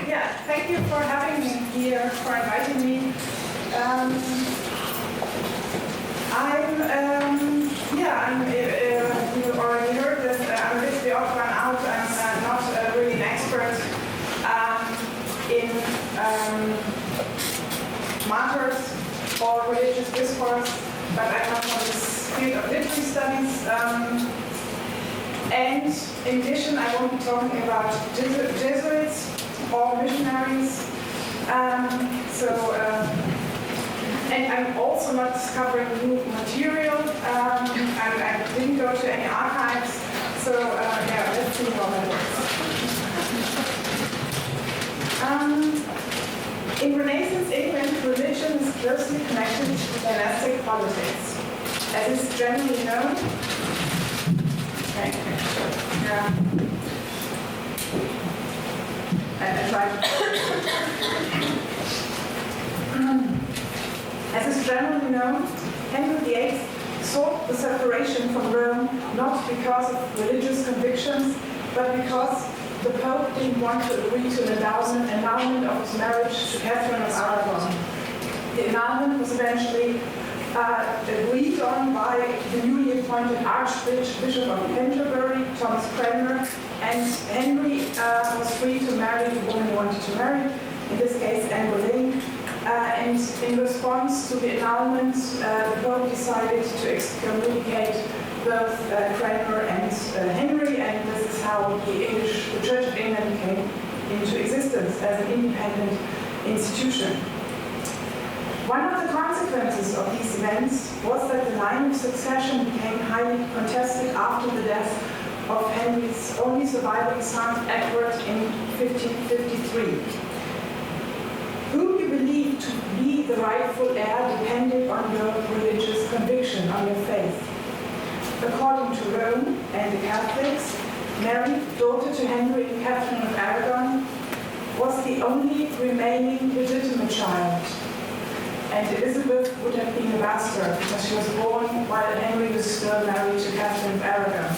Yeah, thank you for having me here, for inviting me. You already heard that I'm a bit the odd one out. I'm not really an expert in martyrs or religious discourse, but I come from this field of literary studies. And in addition, I won't be talking about Jesuits or missionaries. And I'm also not discovering new material. I didn't go to any archives. So let's see how that works. In Renaissance England, religion is closely connected to dynastic politics. As is generally known, As is generally known, Henry VIII sought the separation from Rome not because of religious convictions, but because the Pope didn't want to agree to an annulment of his marriage to Catherine of Aragon. The annulment was eventually agreed on by the newly appointed Archbishop of Canterbury, Thomas Cranmer, and Henry was free to marry the woman he wanted to marry, in this case Anne Boleyn. And in response to the annulment, the Pope decided to excommunicate both Cranmer and Henry, and this is how the Church of England came into existence as an independent institution. One of the consequences of these events was that the line of succession became highly contested after the death of Henry's only surviving son, Edward, in 1553. Who you believed to be the rightful heir depended on your religious conviction, on your faith. According to Rome and the Catholics, Mary, daughter to Henry and Catherine of Aragon, was the only remaining legitimate child. And Elizabeth would have been a bastard because she was born while Henry was still married to Catherine of Aragon.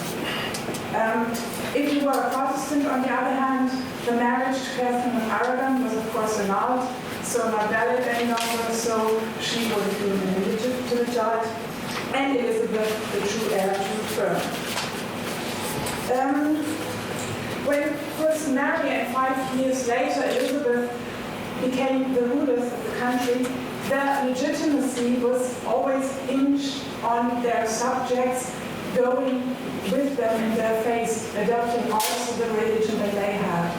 If you were a Protestant, on the other hand, the marriage to Catherine of Aragon was of course annulled, so not valid any longer, so she would have been an illegitimate child, and Elizabeth the true heir to the throne. When first Mary and 5 years later Elizabeth became the rulers of the country, their legitimacy was always hinged on their subjects going with them in their faith, adopting also the religion that they had.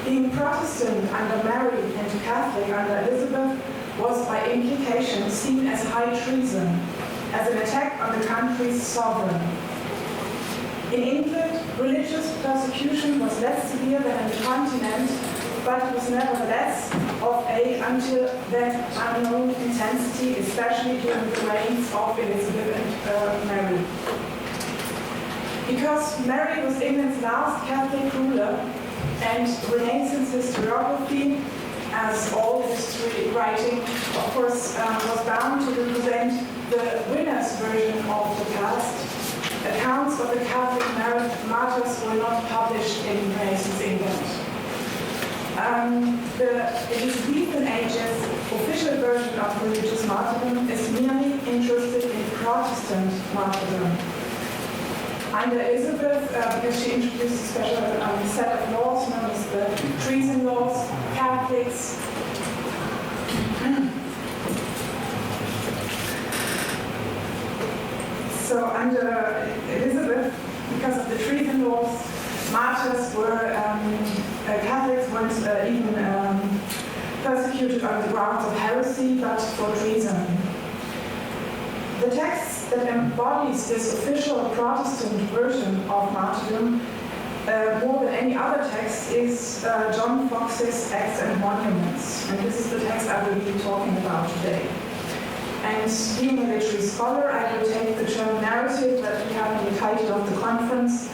Being Protestant under Mary and Catholic under Elizabeth was by implication seen as high treason, as an attack on the country's sovereign. In England, religious persecution was less severe than in the continent, but was nevertheless of a, until then, unknown intensity, especially during the reigns of Elizabeth and Mary. Because Mary was England's last Catholic ruler, and Renaissance historiography, as all history writing, of course, was bound to represent the winner's version of the past, accounts of the Catholic martyrs were not published in Renaissance England. The Elizabethan age's official version of religious martyrdom is merely interested in Protestant martyrdom. Under Elizabeth, because she introduced a special set of laws known as the treason laws, Catholics so under Elizabeth, because of the treason laws, martyrs were, Catholics weren't even persecuted on the grounds of heresy, but for treason. The text that embodies this official Protestant version of martyrdom, more than any other text, is John Fox's Acts and Monuments. And this is the text I will be talking about today. And being a literary scholar, I will take the German narrative that we have in the title of the conference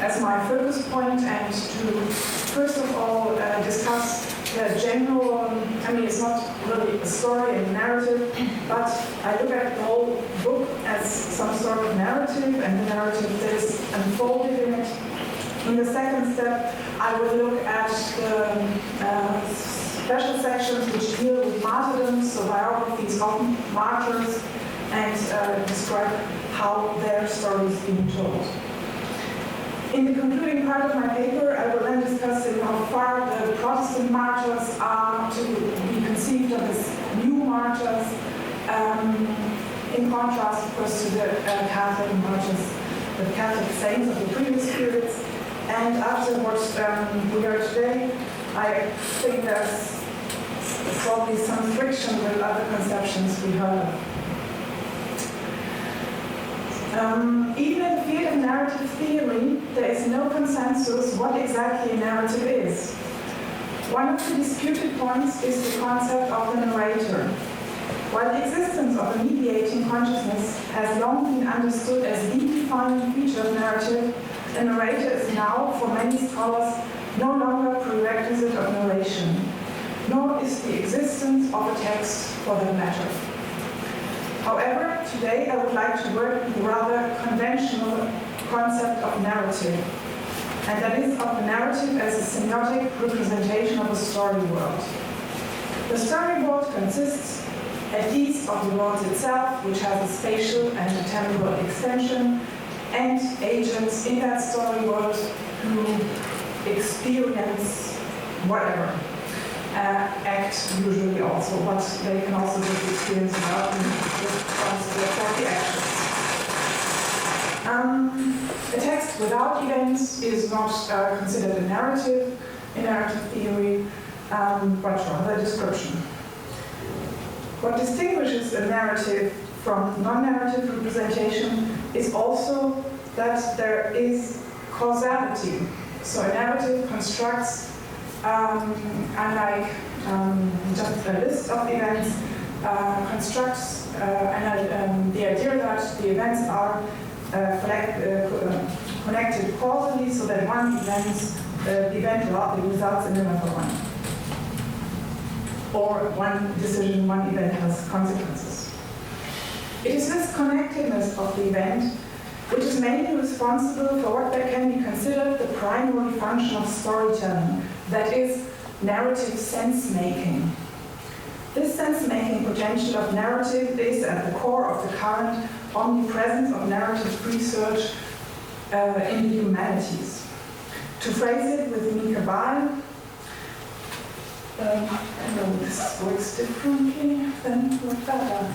as my focus point, and to first of all discuss the general, it's not really a story and narrative, but I look at the whole book as some sort of narrative, and the narrative that is unfolded in it In the second step, I will look at the special sections which deal with martyrdom, so biographies of martyrs, and describe how their story is being told. In the concluding part of my paper, I will then discuss how far the Protestant martyrs are to be conceived of as new martyrs, in contrast, of course, to the Catholic martyrs, the Catholic saints of the previous periods. And after what we heard today, I think there's probably some friction with other conceptions we heard of. Even in the field of narrative theory, there is no consensus what exactly a narrative is. One of the disputed points is the concept of the narrator. While the existence of a mediating consciousness has long been understood as the defining feature of narrative, the narrator is now, for many scholars, no longer a prerequisite of narration, nor is the existence of a text for that matter. However, today I would like to work with a rather conventional concept of narrative, and that is of the narrative as a semiotic representation of a story world. The story world consists at least of the world itself, which has a spatial and a temporal extension, and agents in that story world who experience whatever. Act usually also, but they can also just experience without the actions. A text without events is not considered a narrative in narrative theory, but rather a description. What distinguishes a narrative from non-narrative representation is also that there is causality. So a narrative constructs, unlike just a list of events, constructs the idea that the events are connected causally, so that one event results in another one. Or one decision, one event has consequences. It is this connectedness of the event which is mainly responsible for what that can be considered the primary function of storytelling, that is, narrative sense-making. This sense-making potential of narrative is at the core of the current omnipresence of narrative research in the humanities. To phrase it with Mika Baal, I know this works differently than what that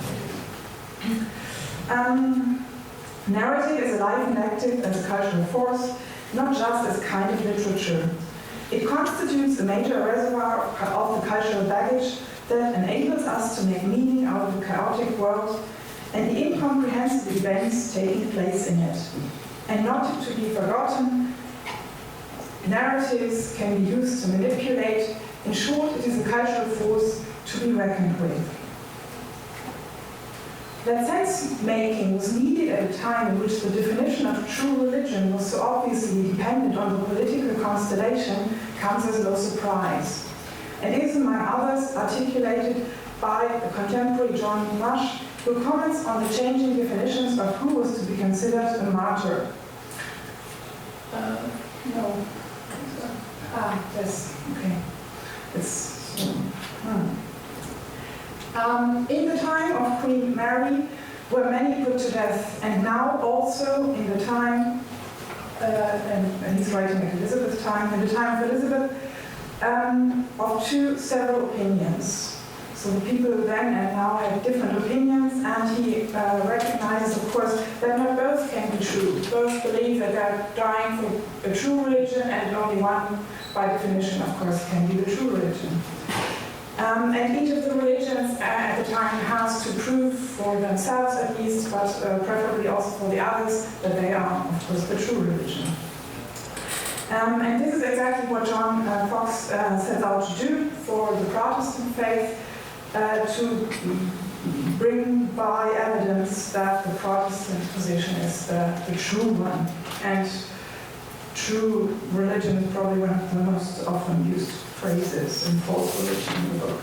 narrative is alive and active as a cultural force, not just as kind of literature. It constitutes a major reservoir of the cultural baggage that enables us to make meaning out of the chaotic world and the incomprehensible events taking place in it. And not to be forgotten, narratives can be used to manipulate. In short, it is a cultural force to be reckoned with. That sense-making was needed at a time in which the definition of true religion was so obviously dependent on the political constellation comes as no surprise, and is, among others, articulated by the contemporary John Rush, who comments on the changing definitions of who was to be considered a martyr. Yes, okay. In the time of Queen Mary were many put to death, and now also in the time, and he's writing at Elizabeth's time, in the time of Elizabeth, of two several opinions. So the people then and now have different opinions, and he recognizes, of course, that not both can be true. Both believe that they're dying for a true religion, and only one, by definition, of course, can be the true religion. And each of the religions at the time has to prove for themselves at least, but preferably also for the others, that they are, of course, the true religion. And this is exactly what John Fox sets out to do for the Protestant faith, to bring by evidence that the Protestant position is the true one. And true religion is probably one of the most often used phrases in false religion in the book.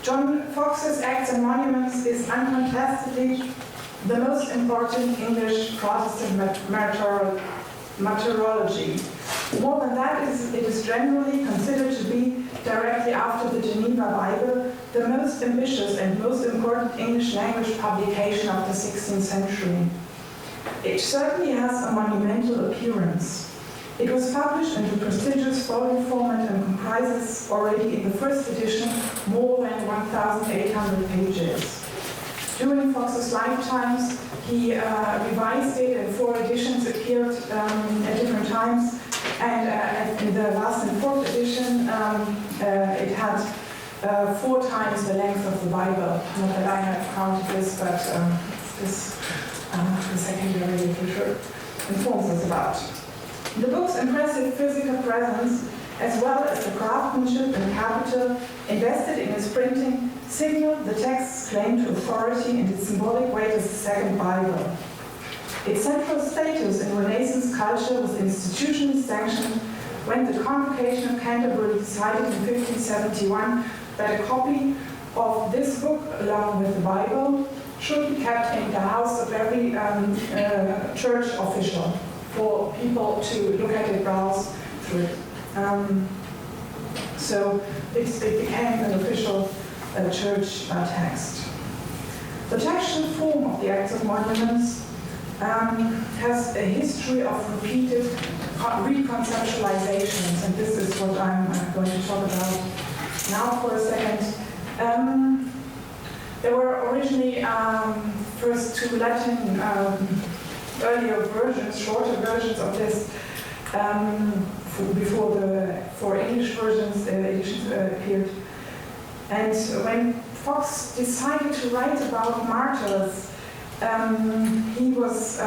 John Fox's Acts and Monuments is uncontestedly the most important English Protestant martyrology martyrology. More than that, it is generally considered to be, directly after the Geneva Bible, the most ambitious and most important English language publication of the 16th century. It certainly has a monumental appearance. It was published in the prestigious volume format and comprises already in the first edition more than 1,800 pages. During Fox's lifetimes, he revised it, and 4 editions appeared at different times. And in the last and 4th edition, it had 4 times the length of the Bible. Not that I have counted this, but the secondary literature informs us about. The book's impressive physical presence, as well as the craftsmanship and capital invested in its printing, signal the text's claim to authority and its symbolic weight as the second Bible. Its central status in Renaissance culture was institutionally sanctioned when the Congregation of Canterbury decided in 1571 that a copy of this book, along with the Bible, should be kept in the house of every church official for people to look at it, browse through it. So it became an official church text. The textual form of the Acts of Monuments has a history of repeated reconceptualizations, and this is what I'm going to talk about now for a second. There were originally first 2 Latin earlier versions, shorter versions of this, before the 4 English editions appeared. And when Fox decided to write about martyrs, he was,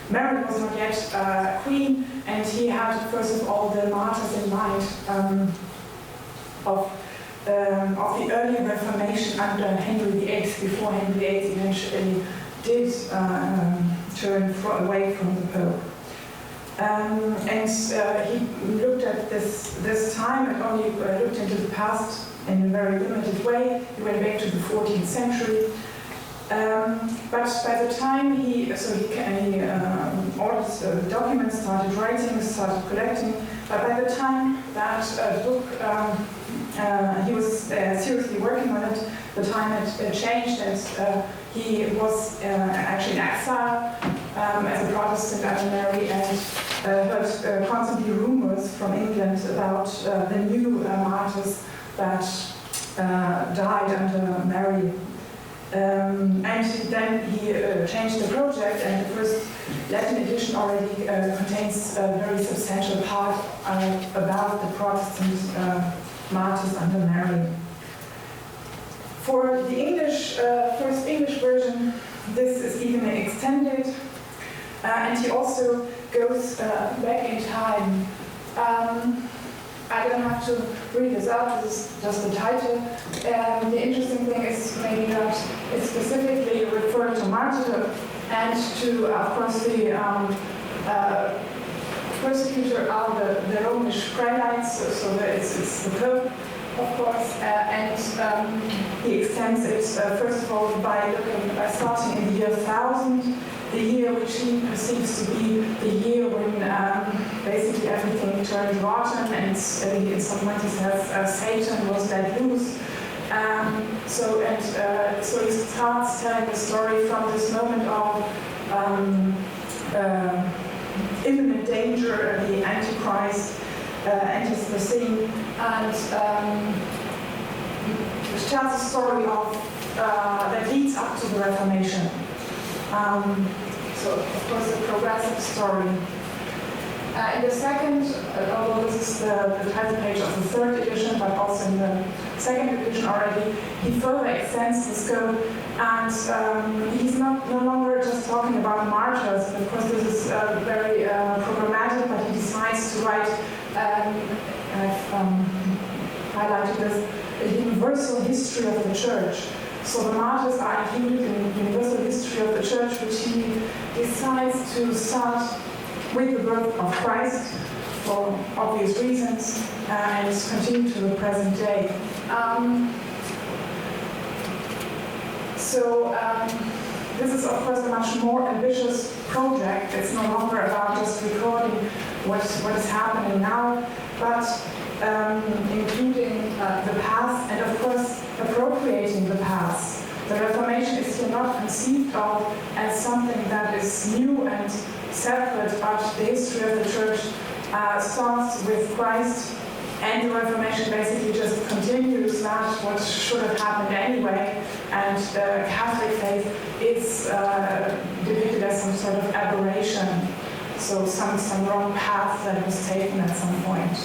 Mary was not yet queen, and he had first of all the martyrs in mind of the early Reformation under Henry VIII, before Henry VIII eventually did turn away from the Pope. And he looked at this time and only looked into the past in a very limited way. He went back to the 14th century. But by the time he ordered the documents, started writing, started collecting, but by the time that book, he was seriously working on it, the time had changed, and he was actually in exile as a Protestant under Mary, and heard constantly rumors from England about the new martyrs that died under Mary. And then he changed the project, and the first Latin edition already contains a very substantial part about the Protestant martyrs under Mary. For the English, first English version, this is even extended, and he also goes back in time. I don't have to read this out, this is just the title. The interesting thing is maybe that it's specifically referring to martyrdom and to, of course, the persecutor are the Romish prelates, so it's the Pope, of course, and he extends it, first of all, by starting in the year 1000, the year which he perceives to be the year when basically everything turned rotten, and in some ways he says Satan was let loose. So he starts telling the story from this moment of imminent danger. The Antichrist enters the scene, and tells a story of that leads up to the Reformation. So, of course, a progressive story. In the second, although this is the title page of the 3rd edition, but also in the 2nd edition already, he further extends the scope, and he's no longer just talking about martyrs. Of course, this is very programmatic, but he decides to write, I've highlighted this, a universal history of the church. So the martyrs are included in the universal history of the church, which he decides to start with the birth of Christ for obvious reasons, and continue to the present day. This is of course a much more ambitious project. It's no longer about just recording what is happening now, but including the past and of course appropriating the past. The Reformation is still not conceived of as something that is new and separate, but the history of the Church starts with Christ, and the Reformation basically just continues that what should have happened anyway, and the Catholic faith is depicted as some sort of aberration, so some wrong path that was taken at some point.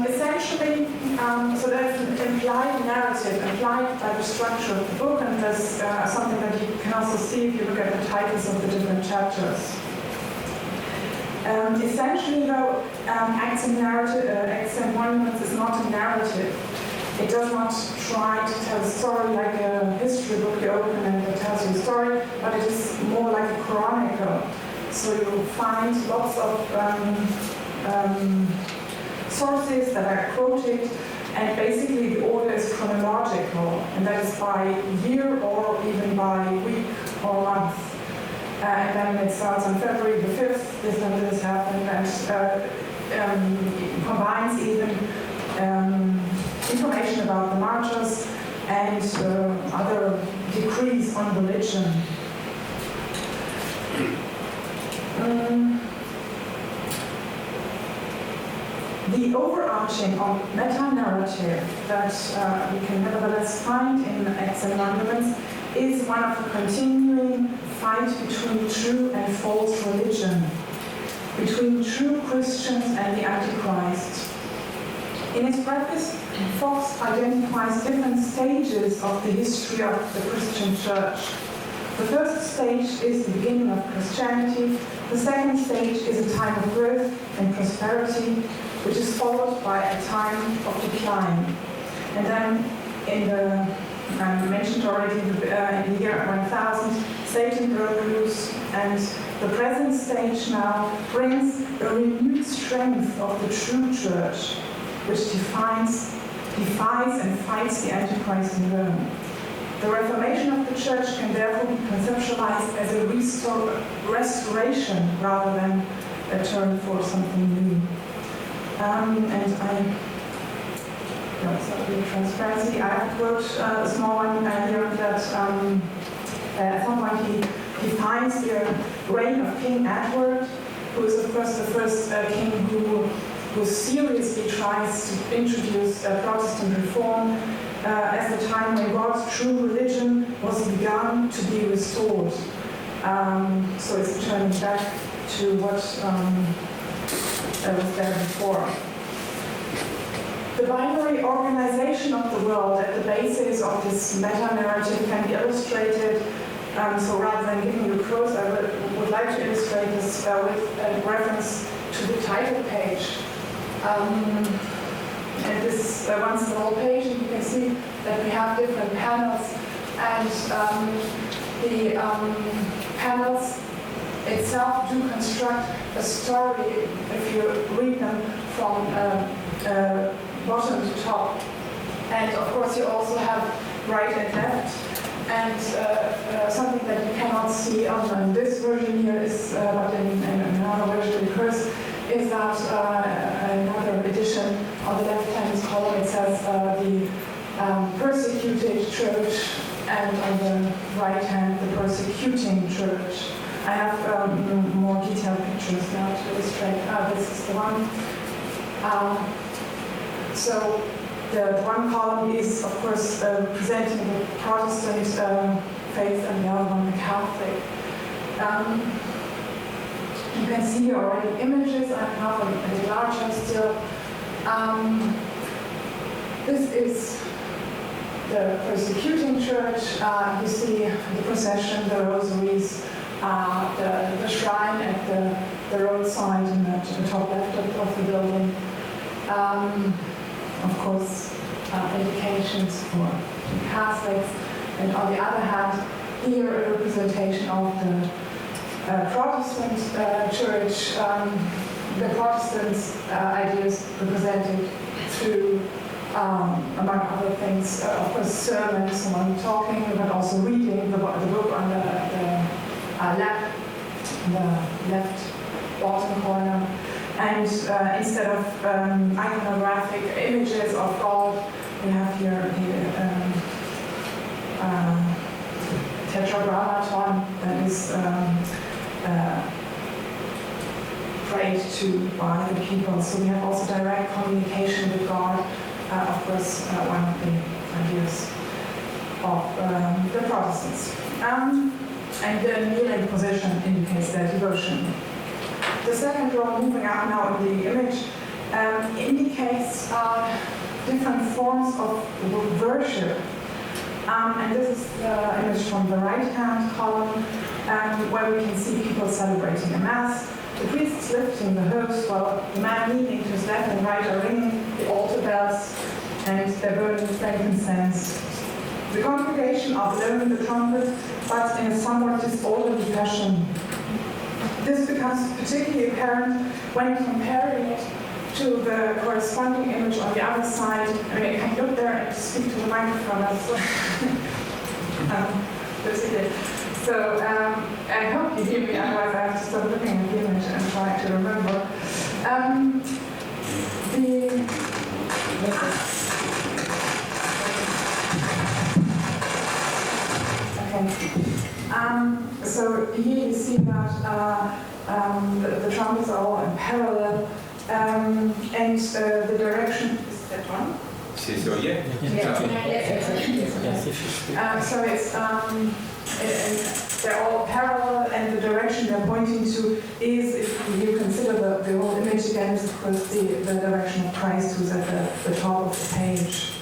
Essentially, so there's an implied narrative, implied by the structure of the book, and there's something that you can also see if you look at the titles of the different chapters. Essentially, though, Acts and Monuments is not a narrative. It does not try to tell a story like a history book you open and it tells you a story, but it is more like a chronicle. So you'll find lots of sources that are quoted, and basically the order is chronological, and that is by year or even by week or month. And then it starts on February the 5th, this and this happened, and combines even information about the Martyrs and other decrees on religion. The overarching or meta-narrative that we can nevertheless find in Acts and Monuments is one of a continuing fight between true and false religion, between true Christians and the Antichrist. In its preface, Fox identifies different stages of the history of the Christian Church. The first stage is the beginning of Christianity. The second stage is a time of growth and prosperity, which is followed by a time of decline. And then in the, I mentioned already, in the year 1000, Satan broke loose, and the present stage now brings a renewed strength of the true church, which defies and fights the Antichrist in Rome. The Reformation of the Church can therefore be conceptualized as a restoration rather than a turn for something new. And transparency, I quote a small one here that at some point he defines the reign of King Edward, who is of course the first king who seriously tries to introduce Protestant reform as the time when God's true religion was begun to be restored. So it's turning back to what that was there before. The binary organization of the world at the basis of this meta-narrative can be illustrated. So rather than giving you a quote, I would like to illustrate this with a reference to the title page. And this runs the whole page, and you can see that we have different panels, and the panels itself do construct a story if you read them from bottom to top. And of course you also have right and left, and something that you cannot see on this version here is, but in another version it occurs, is that another edition on the left-hand column it says the persecuted church, and on the right hand the persecuting church. I have more detailed pictures now to illustrate. This is the one. So the one column is, of course, presenting the Protestant faith, and the other one the Catholic. You can see here already images. I have a bit larger still. This is the persecuting church. You see the procession, the rosaries, the shrine at the roadside and at the top left of the building. Of course, indications for Catholics, and on the other hand, here a representation of the Protestant church, the Protestants' ideas represented through, among other things, of course, sermons, someone talking, but also reading the left bottom corner. And instead of iconographic images of God, we have here the tetragrammaton that is prayed to by the people. So we have also direct communication with God, of course, one of the ideas of the Protestants. And the kneeling position indicates their devotion. The second row, moving out now in the image, indicates different forms of worship. And this is the image from the right-hand column, where we can see people celebrating a mass. The priests lifting the host, while the man kneeling to his left and right are ringing the altar bells, and they're burning frankincense. The congregation are blowing the trumpet, but in a somewhat disorderly fashion. This becomes particularly apparent when comparing it to the corresponding image on the other side. I mean, you can look there and speak to the microphone. That's it. So I hope you hear me, otherwise I have to stop looking at the image and try to remember. So here you see that the trumpets are all in parallel, and the direction is that one. So yeah. So it's they're all parallel, and the direction they're pointing to is, if you consider the whole image again, is of course the direction of Christ, who's at the top of the page.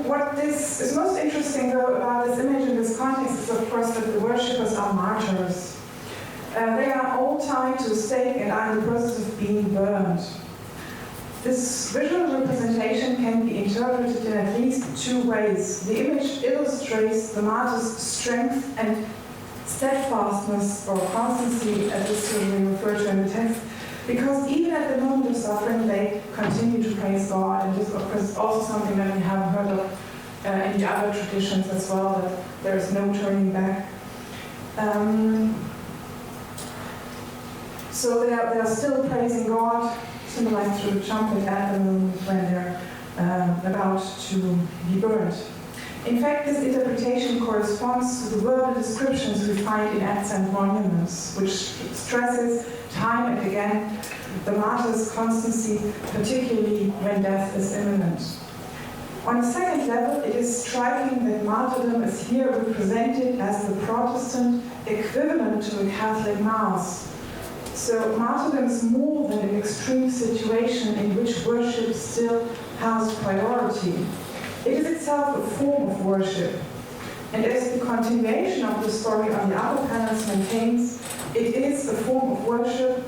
What this is most interesting though about this image in this context is of course that the worshippers are martyrs. They are all tied to a stake and are in the process of being burned. This visual representation can be interpreted in at least two ways. The image illustrates the martyr's strength and steadfastness or constancy, as this we refer to in the text, because even at the moment of suffering, they continue to praise God. And this, of course, is also something that we have heard of in the other traditions as well, that there is no turning back. So they are still praising God, symbolized through the trumpet at the moment when they're about to be burned. In fact, this interpretation corresponds to the verbal descriptions we find in Acts and Monuments, which stresses time and again the martyr's constancy, particularly when death is imminent. On a second level, it is striking that martyrdom is here represented as the Protestant equivalent to a Catholic Mass. So martyrdom is more than an extreme situation in which worship still has priority. It is itself a form of worship. And as the continuation of the story on the upper panels maintains, it is a form of worship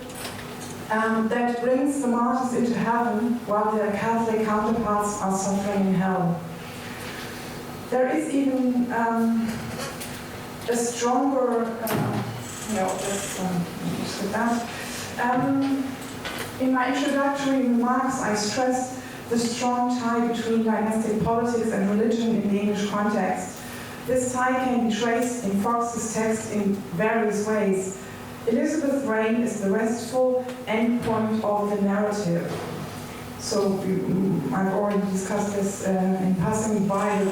that brings the martyrs into heaven while their Catholic counterparts are suffering in hell. There is even a stronger, in my introductory remarks, I stressed the strong tie between dynastic politics and religion in the English context. This tie can be traced in Fox's text in various ways. Elizabeth's reign is the restful endpoint of the narrative. So I've already discussed this in passing by the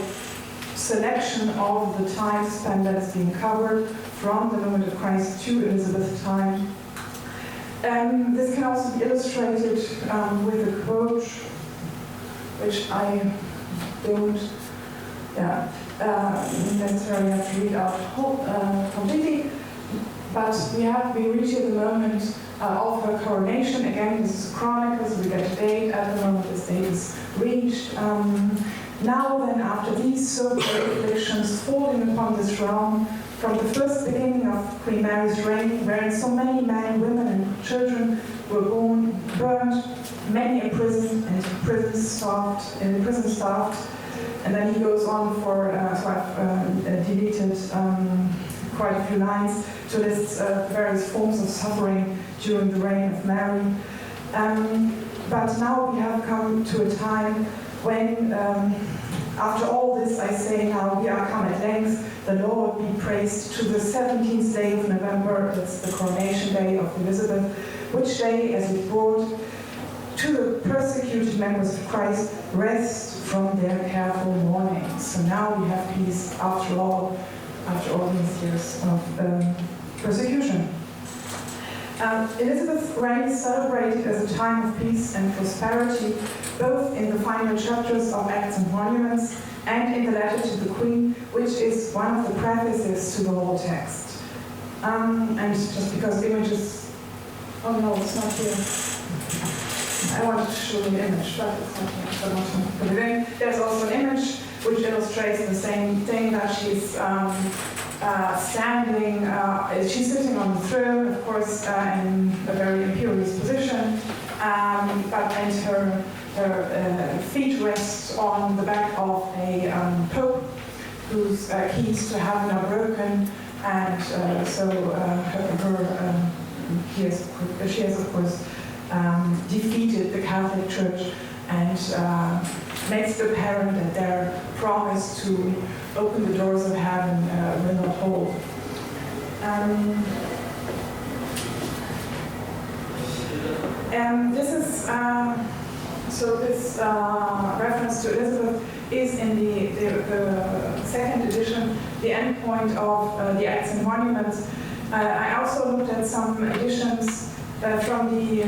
selection of the time span that is being covered from the moment of Christ to Elizabeth's time. This can also be illustrated with a quote, which I don't necessarily have to read out completely, but we reach here the moment of her coronation. Again, this is Chronicles, so we get a date at the moment this date is reached. Now then, after these so great afflictions falling upon this realm, from the first beginning of Queen Mary's reign, wherein so many men, women, and children were born, burned, many imprisoned, and prison starved, and then he goes on for, so I've deleted quite a few lines to list various forms of suffering during the reign of Mary. But now we have come to a time when, after all this, I say now, we are come at length the Lord be praised to the 17th day of November, that's the coronation day of Elizabeth, which day, as it brought to the persecuted members of Christ, rest from their careful mourning. So now we have peace after all these years of persecution. Elizabeth's reign is celebrated as a time of peace and prosperity, both in the final chapters of Acts and Monuments and in the letter to the Queen, which is one of the prefaces to the whole text. And just because images, oh no, it's not here. I wanted to show you an image, but it's not here. So not to put it in. There's also an image which illustrates the same thing, that she's standing, she's sitting on the throne, of course, in a very imperious position, and her feet rest on the back of a pope whose keys to heaven are broken, and she has, of course, defeated the Catholic Church and makes it apparent that their promise to open the doors of heaven will not hold. This is this reference to Elizabeth is in the second edition, the end point of the Acts and Monuments. I also looked at some editions from the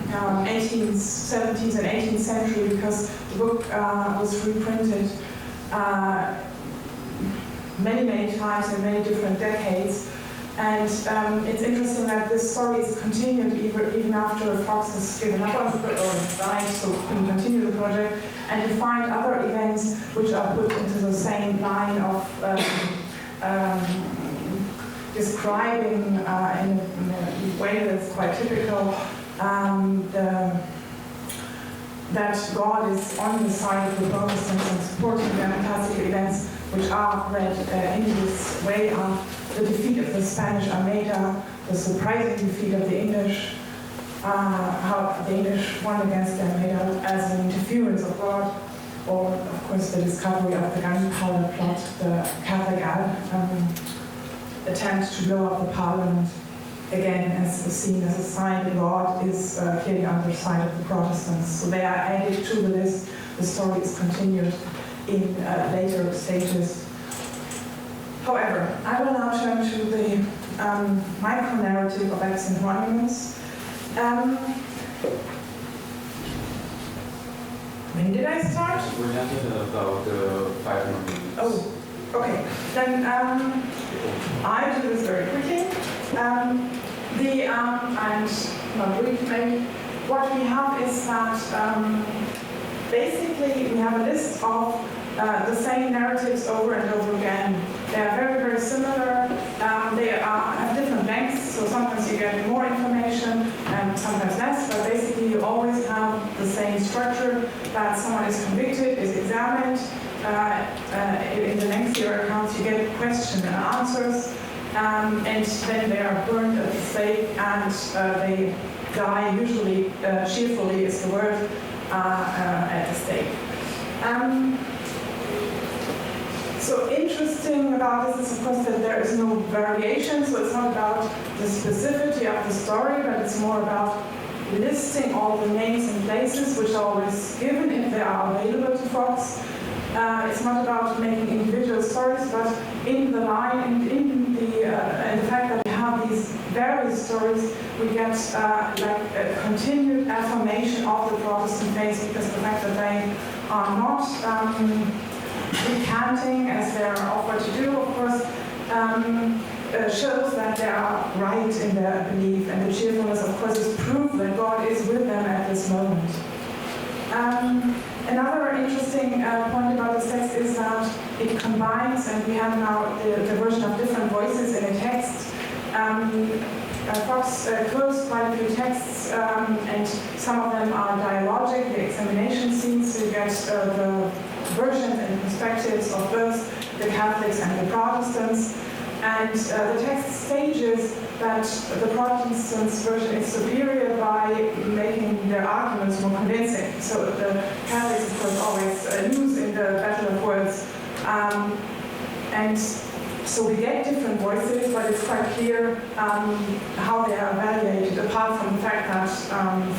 17th and 18th century, because the book was reprinted many times in many different decades. And it's interesting that this story is continued even after Fox has given up on the or died, so couldn't continue the project. And you find other events which are put into the same line of describing in a way that's quite typical that God is on the side of the Protestants and supporting them. Classic events which are read in this way are the defeat of the Spanish Armada, the surprising defeat of the English, how the English won against the Armada as an interference of God, or of course the discovery of the gunpowder plot, the Catholic attempt to blow up the Parliament, again as seen as a sign that God is clearly on the side of the Protestants. So they are added to the list. The story is continued in later stages. However, I will now turn to the micro-narrative of Acts and Monuments. When did I start? We have about 5 more minutes. Oh, okay. Then I do this very quickly. And not brief maybe. What we have is that basically we have a list of the same narratives over and over again. They are very similar. They have different lengths, so sometimes you get more information and sometimes less, but basically you always have the same structure, that someone is convicted, is examined. In the lengthier accounts you get questions and answers, and then they are burned at the stake, and they die, usually cheerfully is the word, at the stake. So interesting about this is, of course, that there is no variation, so it's not about the specificity of the story, but it's more about listing all the names and places which are always given if they are available to Fox. It's not about making individual stories, but in the line and in the fact that we have these various stories, we get like a continued affirmation of the Protestant faith, because the fact that they are not recanting as they are offered to do, of course, shows that they are right in their belief, and the cheerfulness, of course, is proof that God is with them at this moment. Another interesting point about this text is that it combines, and we have now the version of different voices in a text. Fox quotes quite a few texts, and some of them are dialogic, the examination scenes, so you get the versions and perspectives of both the Catholics and the Protestants. And the text stages that the Protestants' version is superior by making their arguments more convincing. So the Catholics, of course, always lose in the battle of words. And so we get different voices, but it's quite clear how they are evaluated, apart from the fact that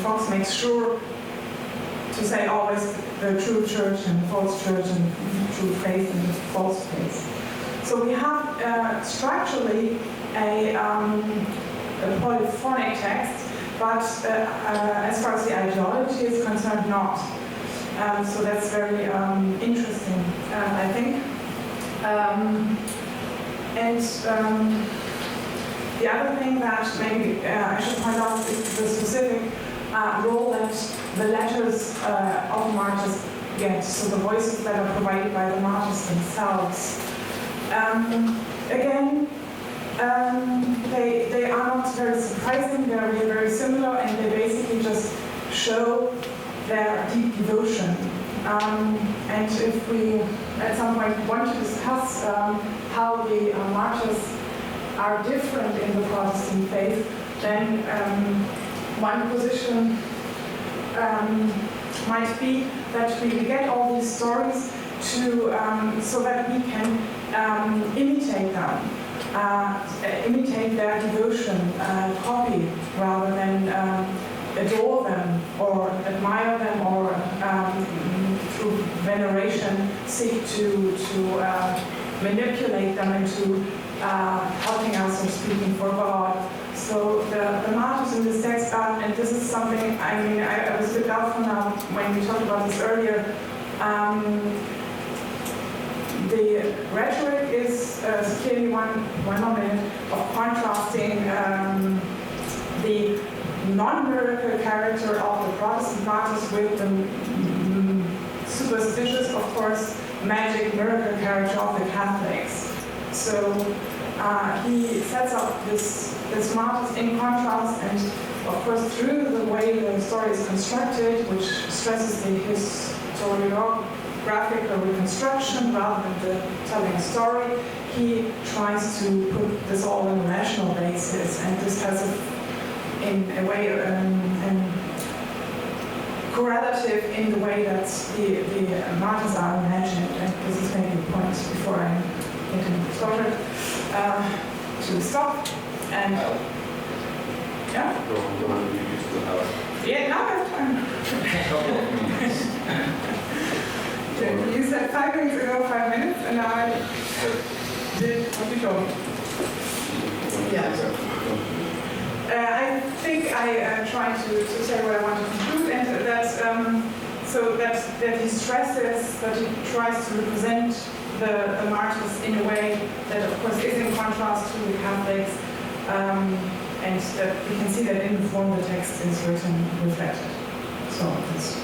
Fox makes sure to say always the true church and the false church and true faith and the false faith. So we have structurally a polyphonic text, but as far as the ideology is concerned, not. So that's very interesting, I think. The other thing that maybe I should point out is the specific role that the letters of martyrs get, so the voices that are provided by the martyrs themselves. Again, they are not very surprising, they are very similar, and they basically just show their deep devotion. And if we at some point want to discuss how the martyrs are different in the Protestant faith, then one position might be that we get all these stories to so that we can imitate them, imitate their devotion, copy rather than adore them or admire them or through veneration seek to manipulate them into helping us or speaking for God. So the martyrs in this text are, and this is something, I mean, I was a bit doubtful now when we talked about this earlier, the rhetoric is clearly one element of contrasting the non-miracle character of the Protestant martyrs with the superstitious, of course, magic miracle character of the Catholics. So he sets up this martyrs in contrast, and of course through the way the story is constructed, which stresses the historiographical reconstruction rather than the telling a story, he tries to put this all on a rational basis, and this has in a way correlative in the way that the martyrs are imagined, and this is maybe a point before I get started to stop. And yeah, yeah, now I have time. You said 5 minutes ago, 5 minutes, and now I did what you told me. Yeah. I think I tried to say what I want to conclude, and that he stresses that he tries to represent the martyrs in a way that, of course, is in contrast to the Catholics, and that we can see that in the form the text is written reflected. So that's